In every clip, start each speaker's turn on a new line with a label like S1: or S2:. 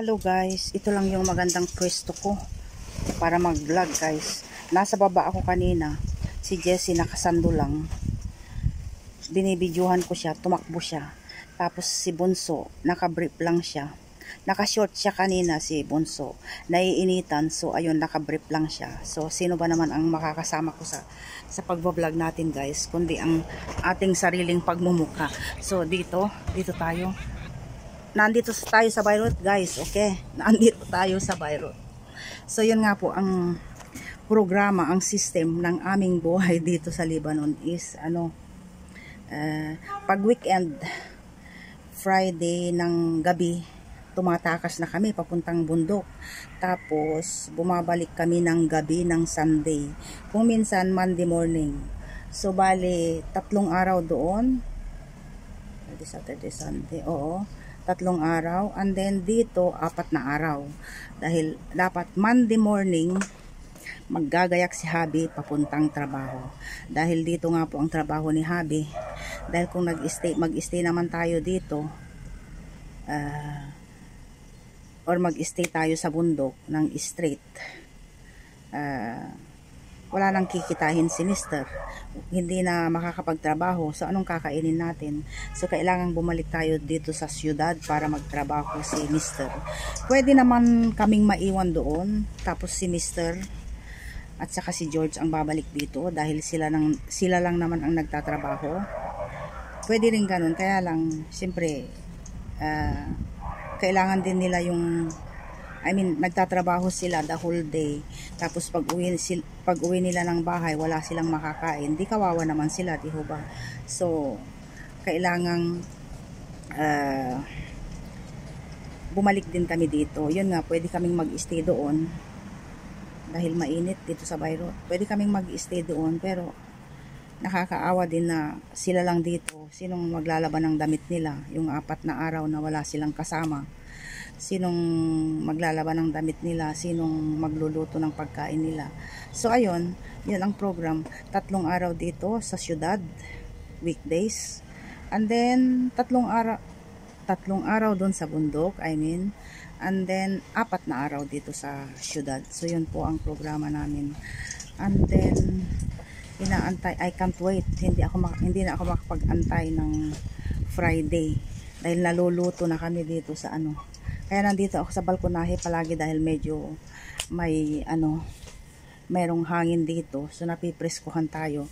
S1: Hello guys, ito lang yung magandang pwesto ko para mag-vlog guys. Nasa baba ako kanina, si Jessie nakasando lang. Binibidyohan ko siya, tumakbo siya. Tapos si Bunso, nakabrief lang siya. Naka-short siya kanina si Bunso. Naiinitan, so ayun, nakabrief lang siya. So sino ba naman ang makakasama ko sa pagbablog natin guys, kundi ang ating sariling pagmumukha. So dito tayo. Nandito tayo sa Beirut guys, okay? Nandito tayo sa Beirut. So yun nga po ang programa, ang system ng aming buhay dito sa Lebanon is pag weekend, Friday ng gabi, tumatakas na kami papuntang bundok. Tapos bumabalik kami ng gabi ng Sunday. Kung minsan Monday morning. So bali 3 araw doon. Saturday, Sunday, oo. 3 araw, and then dito 4 na araw dahil dapat Monday morning maggagayak si Habi papuntang trabaho dahil dito nga po ang trabaho ni Habi. Dahil kung mag-stay naman tayo dito or mag-stay tayo sa bundok ng straight, wala nang kikitahin si Mister, hindi na makakapagtrabaho. So anong kakainin natin? So kailangan bumalik tayo dito sa siyudad para magtrabaho si Mister. Pwede naman kaming maiwan doon, tapos si Mister at saka si George ang babalik dito dahil sila lang naman ang nagtatrabaho. Pwede rin ganun, kaya lang siyempre kailangan din nila yung nagtatrabaho sila the whole day. Tapos pag uwi nila ng bahay, wala silang makakain. Di kawawa naman sila, di ba? So, kailangang bumalik din kami dito. Yun nga, pwede kaming mag-stay doon. Dahil mainit dito sa Beirut. Pwede kaming mag-stay doon, pero nakakaawa din na sila lang dito. Sinong maglalaban ng damit nila? Yung 4 na araw na wala silang kasama. Sinong maglalaban ng damit nila, sinong magluluto ng pagkain nila. So ayun, yun ang program. 3 araw dito sa siyudad, weekdays, and then 3 araw doon sa bundok, and then 4 na araw dito sa siyudad. So yun po ang programa namin. And then inaantay, I can't wait, hindi na ako makapag-antay ng Friday dahil naluluto na kami dito sa Kaya nandito ako sa balkonahe palagi dahil medyo merong hangin dito. So napipreskuhan tayo.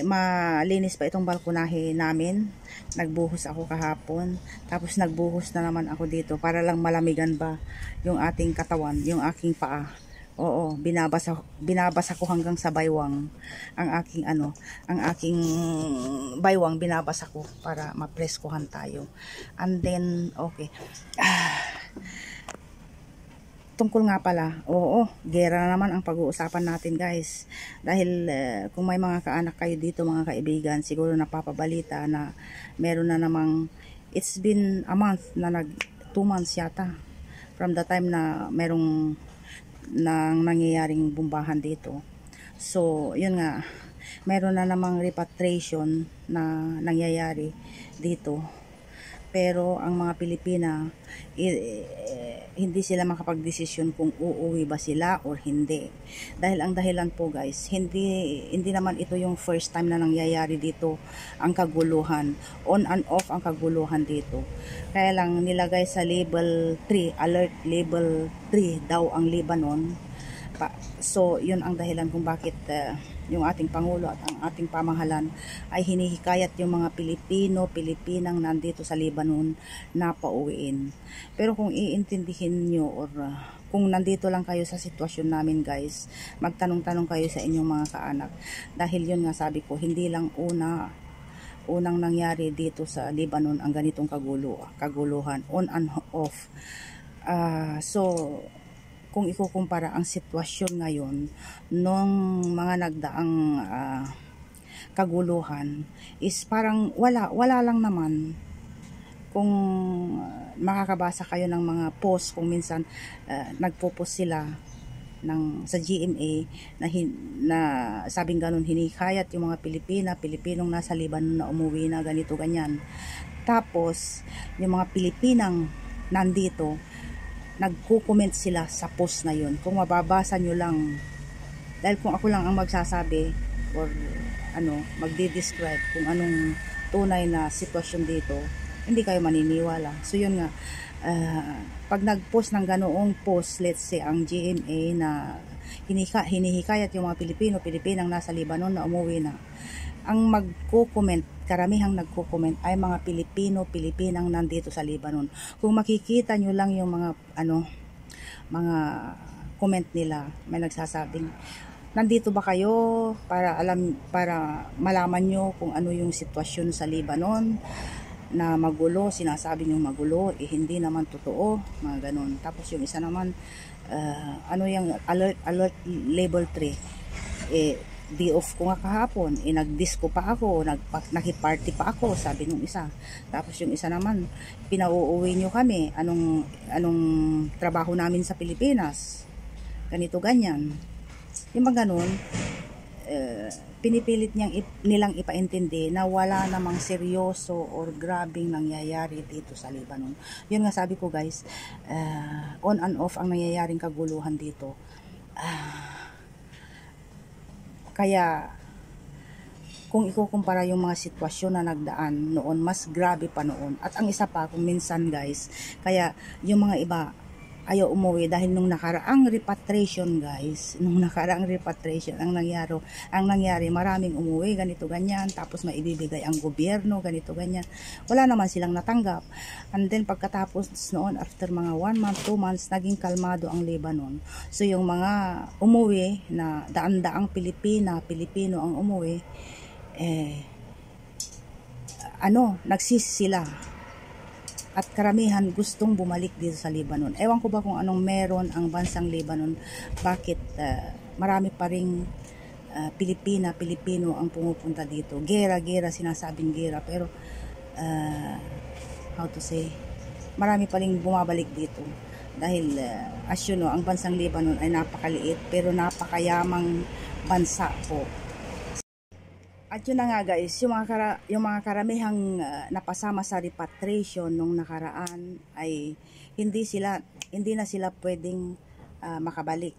S1: Malinis pa itong balkonahe namin. Nagbuhos ako kahapon. Tapos nagbuhos na naman ako dito para lang malamigan ba yung ating katawan, yung aking paa. Oo, binabasa ko hanggang sa baywang. Ang aking baywang binabasa ko para mapreskuhan tayo. And then okay. Tungkol nga pala, gera na naman ang pag-uusapan natin guys. Dahil kung may mga kaanak kayo dito, mga kaibigan, siguro napapabalita na meron na namang, it's been a month na 2 months yata from the time na merong nang nangyayaring bumbahan dito. So yun nga, meron na namang repatriation na nangyayari dito. Pero ang mga Pilipina, hindi sila makapag-desisyon kung uuwi ba sila or hindi. Dahil ang dahilan po guys, hindi naman ito yung first time na nangyayari dito ang kaguluhan. On and off ang kaguluhan dito. Kaya lang nilagay sa level 3, alert level 3 daw ang Lebanon. So yun ang dahilan kung bakit yung ating Pangulo at ang ating pamahalan ay hinihikayat yung mga Pilipinang nandito sa Lebanon na pauwiin. Pero kung iintindihin nyo or kung nandito lang kayo sa sitwasyon namin guys, magtanong-tanong kayo sa inyong mga kaanak. Dahil yun nga sabi ko, hindi lang unang nangyari dito sa Lebanon ang ganitong kaguluhan, on and off. So kung ikukumpara ang sitwasyon ngayon nung mga nagdaang kaguluhan is parang wala lang naman. Kung makakabasa kayo ng mga post, kung minsan nagpo-post sila sa GMA na sabing ganun, hinikayat yung mga Pilipinong nasa Lebanon na umuwi na ganito ganyan. Tapos yung mga Pilipinang nandito nagko-comment sila sa post na yun. Kung mababasa nyo lang, dahil kung ako lang ang magsasabi or magde-describe kung anong tunay na sitwasyon dito, hindi kayo maniniwala. So yun nga, pag nag-post ng ganoong post, let's say ang GMA na hinihikayat yung mga Pilipinang nasa Lebanon na umuwi na, ang magko-comment, karamihang nagko-comment ay mga Pilipinang nandito sa Lebanon. Kung makikita nyo lang yung mga mga comment nila, may nagsasabing, nandito ba kayo para malaman nyo kung ano yung sitwasyon sa Lebanon na magulo, sinasabi nyo magulo, hindi naman totoo, mga ganun. Tapos yung isa naman, yung alert level 3, day off ko nga kahapon, nag-disco pa ako, nakiparty pa ako, sabi nung isa. Tapos yung isa naman, pinauuwi nyo kami, anong trabaho namin sa Pilipinas, ganito ganyan. Yung mga ganun, pinipilit nilang ipaintindi na wala namang seryoso or grabing nangyayari dito sa Lebanon. Yun nga sabi ko guys, on and off ang nangyayaring kaguluhan dito. Kaya kung ikukumpara yung mga sitwasyon na nagdaan noon, mas grabe pa noon. At ang isa pa, kung minsan guys, kaya yung mga iba ayaw umuwi dahil nung nakaraang repatriation guys, ang nangyari maraming umuwi, ganito ganyan, tapos maibibigay ang gobyerno, ganito ganyan, wala naman silang natanggap. And then pagkatapos noon, after mga 1 month, 2 months, naging kalmado ang Lebanon. So yung mga umuwi na daan-daang Pilipino ang umuwi, nagsisi sila. At karamihan gustong bumalik dito sa Lebanon. Ewan ko ba kung anong meron ang bansang Lebanon, bakit marami pa ring Pilipino ang pumupunta dito. Gera, sinasabing gera, pero how to say, marami pa ring bumabalik dito. Dahil as you know, ang bansang Lebanon ay napakaliit pero napakayamang bansa po. At yun na nga guys, yung mga karamihang napasama sa repatriation nung nakaraan ay hindi na sila pwedeng makabalik.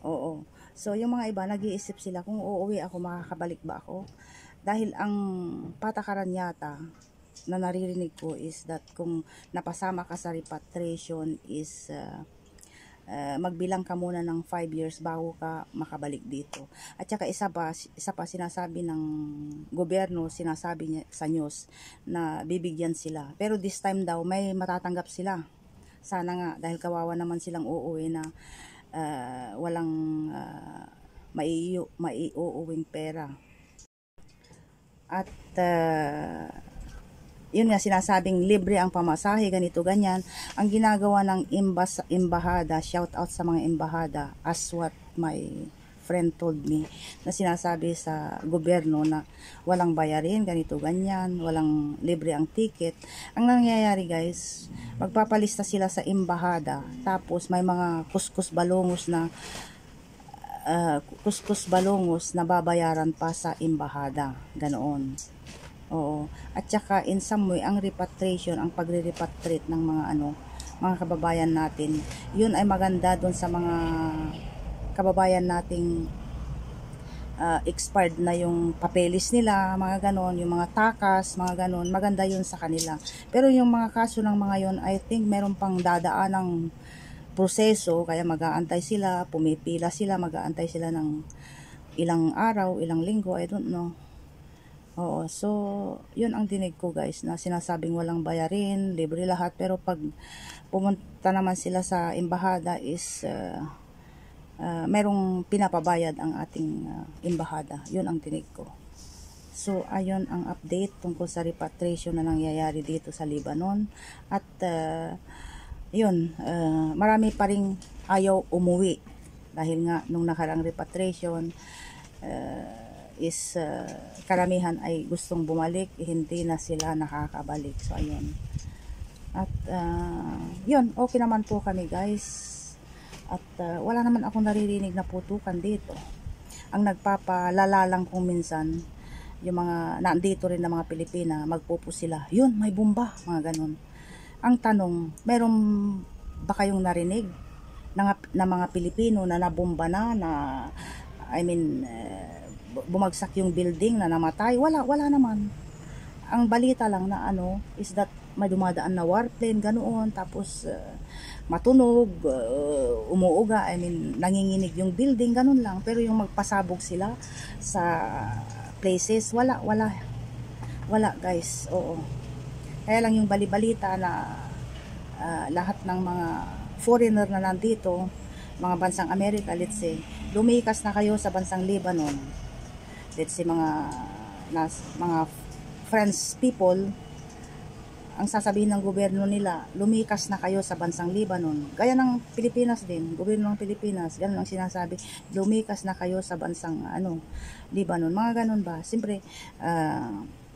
S1: Oo. So yung mga iba nag-iisip sila kung uuwi ako, makakabalik ba ako? Dahil ang patakaran yata na naririnig ko is that kung napasama ka sa repatriation is magbilang ka muna ng 5 years bago ka makabalik dito. At saka isa pa sinasabi ng gobyerno, sinasabi niya sa news na bibigyan sila. Pero this time daw may matatanggap sila. Sana nga, dahil kawawa naman silang uuwi na walang maiuuwing pera. At yun nga, sinasabing libre ang pamasahe, ganito ganyan. Ang ginagawa ng embahada, shout out sa mga embahada, as what my friend told me, na sinasabi sa gobyerno na walang bayarin, ganito ganyan, walang libre ang ticket. Ang nangyayari guys, magpapalista sila sa embahada, tapos may mga kuskus balongos na babayaran pa sa embahada, ganoon. Oo. At saka in some way, ang repatriation, ang pagre-repatriate ng mga kababayan natin, yun ay maganda doon sa mga kababayan nating expired na yung papeles nila, mga ganon, yung mga takas, mga ganon, maganda yun sa kanila. Pero yung mga kaso ng mga yun, I think meron pang dadaan ng proseso, kaya mag-aantay sila, pumipila sila, mag-aantay sila ng ilang araw, ilang linggo, I don't know. Oo, so yun ang dinig ko guys, na sinasabing walang bayarin, libre lahat, pero pag pumunta naman sila sa embahada is merong pinapabayad ang ating embahada. Yun ang dinig ko. So ayun ang update tungkol sa repatriation na nangyayari dito sa Lebanon. At marami pa ring ayaw umuwi dahil nga nung nakaraang repatriation is karamihan ay gustong bumalik, hindi na sila nakakabalik. So ayun. At yun, okay naman po kami guys. At wala naman akong naririnig na putukan dito. Ang nagpapalala lang kung minsan, yung mga nandito rin na mga Pilipina, magpupo sila, yun, may bomba, mga ganun. Ang tanong, merong ba kayong narinig na mga Pilipino na nabomba na bumagsak yung building na namatay? Wala naman. Ang balita lang na is that may dumadaan na warplane, ganoon, tapos matunog, umuuga, nanginginig yung building, ganun lang. Pero yung magpasabog sila sa places, wala guys, oo. Kaya lang yung balibalita na lahat ng mga foreigner na nandito, mga bansang Amerika, let's say, lumikas na kayo sa bansang Lebanon, let's say mga French people, ang sasabihin ng gobyerno nila, lumikas na kayo sa bansang Lebanon. Gaya ng Pilipinas din, gobyerno ng Pilipinas, ganun ang sinasabi, lumikas na kayo sa bansang Lebanon. Mga ganun ba? Siyempre,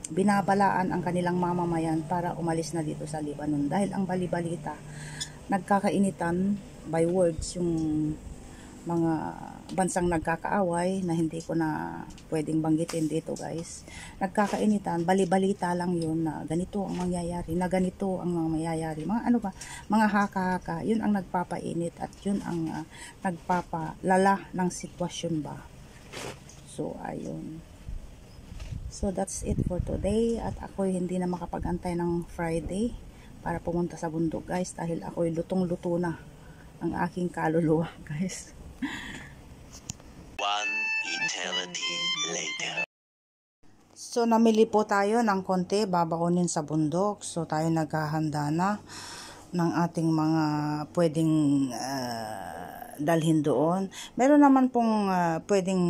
S1: binabalaan ang kanilang mamamayan para umalis na dito sa Lebanon. Dahil ang balibalita, nagkakainitan by words yung mga bansang nagkakaaway na hindi ko na pwedeng banggitin dito guys. Nagkakainitan, balibalita lang yun na ganito ang mangyayari, na ganito ang mangyayari. Mga mga haka-haka, yun ang nagpapainit at yun ang nagpapalala ng sitwasyon ba. So, ayun. So, that's it for today. At ako'y hindi na makapag-antay ng Friday para pumunta sa bundok guys dahil ako'y lutong-luto na ang aking kaluluwa guys.
S2: One eternity later.
S1: So, namili po tayo ng konti, babaonin sa bundok. So, tayo naghahanda na ng ating mga pwedeng dalhin doon. Meron naman pong pwedeng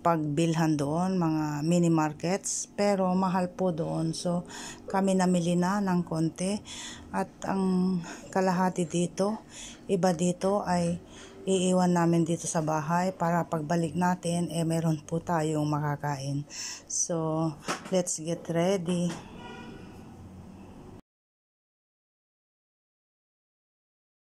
S1: pagbilhan doon, mga mini markets, pero mahal po doon. So, kami namili na ng konti. At ang kalahati dito, iba dito ay iiwan namin dito sa bahay para pagbalik natin, meron po tayong makakain. So, let's get ready.